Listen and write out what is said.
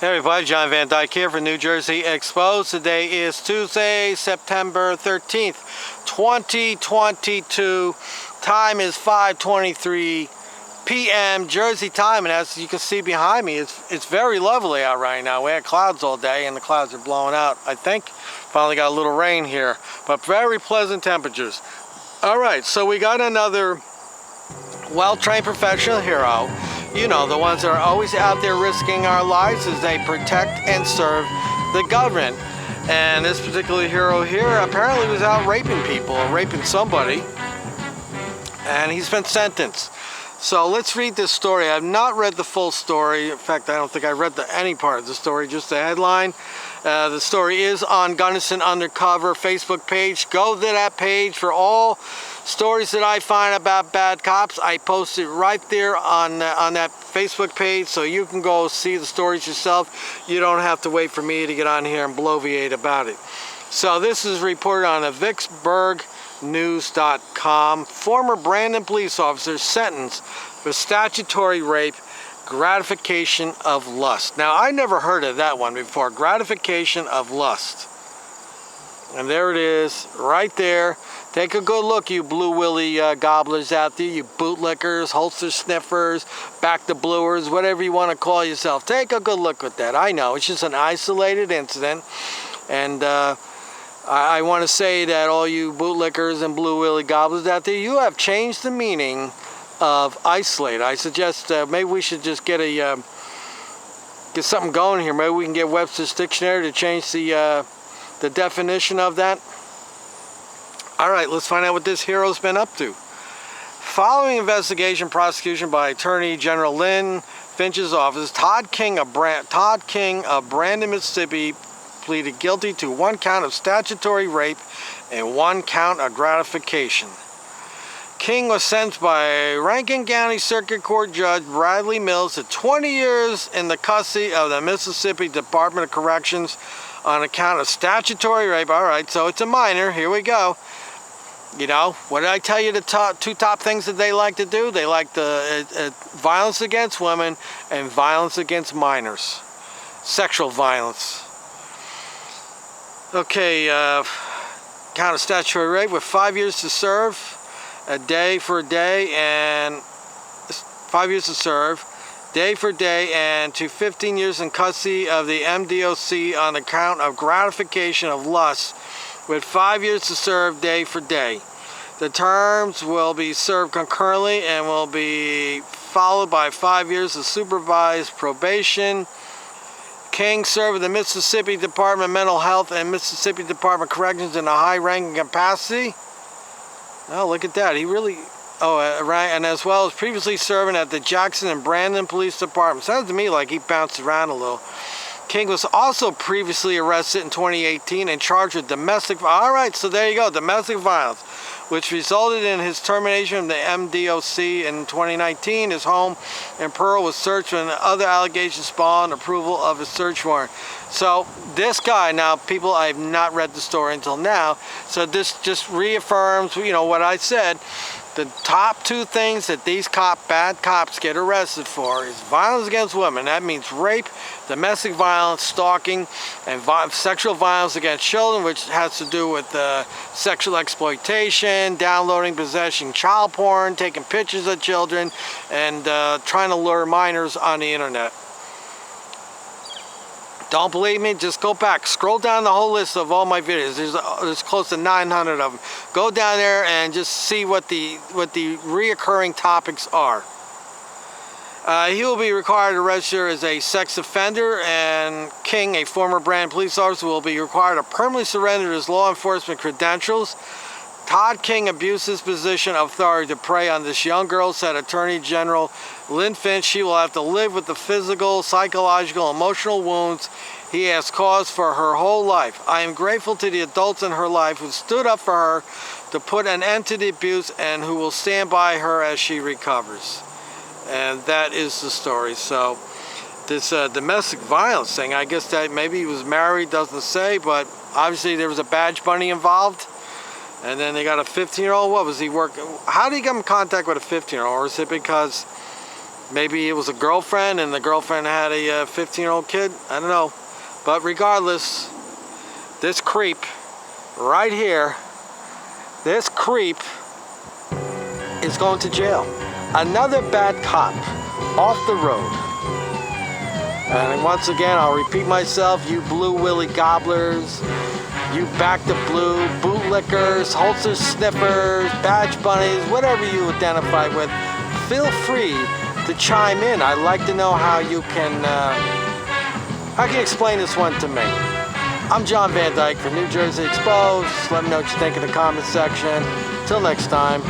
Hey everybody, John Van Dyke here for New Jersey Exposed. Today is Tuesday, September 13th, 2022. Time is 5:23 p.m. Jersey time, and as you can see behind me, it's very lovely out right now. We had clouds all day, and the clouds are blowing out. I think finally got a little rain here, but very pleasant temperatures. All right, so we got another well-trained professional hero. You know, the ones that are always out there risking our lives as they protect and serve the government. And this particular hero here apparently was out raping people, or raping somebody, and he's been sentenced. So let's read this story. I've not read the full story. In fact, I don't think I read any part of the story, just the headline. The story is on Gunnison Undercover Facebook page. Go to that page for all stories that I find about bad cops. I post it right there on that Facebook page, so you can go see the stories yourself. You don't have to wait for me to get on here and bloviate about it. So this is reported on the VicksburgNews.com. Former Brandon police officer sentenced for statutory rape, gratification of lust. Now, I never heard of that one before. Gratification of lust. And there it is, right there. Take a good look, you blue willy gobblers out there, you bootlickers, holster sniffers, back to bluers, whatever you want to call yourself. Take a good look at that. I know, it's just an isolated incident. And I want to say that all you bootlickers and blue willy gobblers out there, you have changed the meaning of isolate. I suggest maybe we should just get something going here. Maybe we can get Webster's Dictionary to change the definition of that. All right, let's find out what this hero's been up to. Following investigation, prosecution by Attorney General Lynn Finch's office, Todd King of Brandon, Mississippi, pleaded guilty to 1 count of statutory rape and 1 count of gratification. King was sentenced by Rankin County Circuit Court Judge Bradley Mills to 20 years in the custody of the Mississippi Department of Corrections on account of statutory rape. All right, so it's a minor. Here we go. You know, what did I tell you the two top things that they like to do? They like the violence against women and violence against minors. Sexual violence. Okay, count of statutory rape with 5 years to serve, a day for a day, and 5 years to serve, day for day, and to 15 years in custody of the MDOC on account of gratification of lust, with 5 years to serve, day for day. The terms will be served concurrently and will be followed by 5 years of supervised probation. King served with the Mississippi Department of Mental Health and Mississippi Department of Corrections in a high-ranking capacity. Oh, look at that. He really... Oh, right, and as well as previously serving at the Jackson and Brandon Police Department. Sounds to me like he bounced around a little. King was also previously arrested in 2018 and charged with domestic... All right, so there you go, domestic violence, which resulted in his termination from the MDOC in 2019. His home in Pearl was searched when other allegations spawned approval of a search warrant. So this guy, now people, I have not read the story until now, so this just reaffirms, you know, what I said. The top 2 things that these bad cops get arrested for is violence against women. That means rape, domestic violence, stalking, and sexual violence against children, which has to do with sexual exploitation, downloading, possessing child porn, taking pictures of children, and trying to lure minors on the internet. Don't believe me? Just go back. Scroll down the whole list of all my videos. There's close to 900 of them. Go down there and just see what the reoccurring topics are. He will be required to register as a sex offender, and King, a former Brandon police officer, will be required to permanently surrender his law enforcement credentials. Todd King abused his position of authority to prey on this young girl, said Attorney General Lynn Finch. She will have to live with the physical, psychological, emotional wounds he has caused for her whole life. I am grateful to the adults in her life who stood up for her to put an end to the abuse and who will stand by her as she recovers. And that is the story. So this domestic violence thing, I guess that maybe he was married, doesn't say, but obviously there was a badge bunny involved. And then they got a 15-year-old. What was he working? How did he get in contact with a 15-year-old? Or is it because Maybe it was a girlfriend and the girlfriend had a 15-year-old kid. I don't know. But regardless, this creep right here, this creep is going to jail. Another bad cop off the road. And once again, I'll repeat myself, you blue willy gobblers, you back the blue, bootlickers, holster sniffers, badge bunnies, whatever you identify with, feel free to chime in. I'd like to know how you can explain this one to me. I'm John Van Dyke from New Jersey Exposed. Let me know what you think in the comment section. Till next time.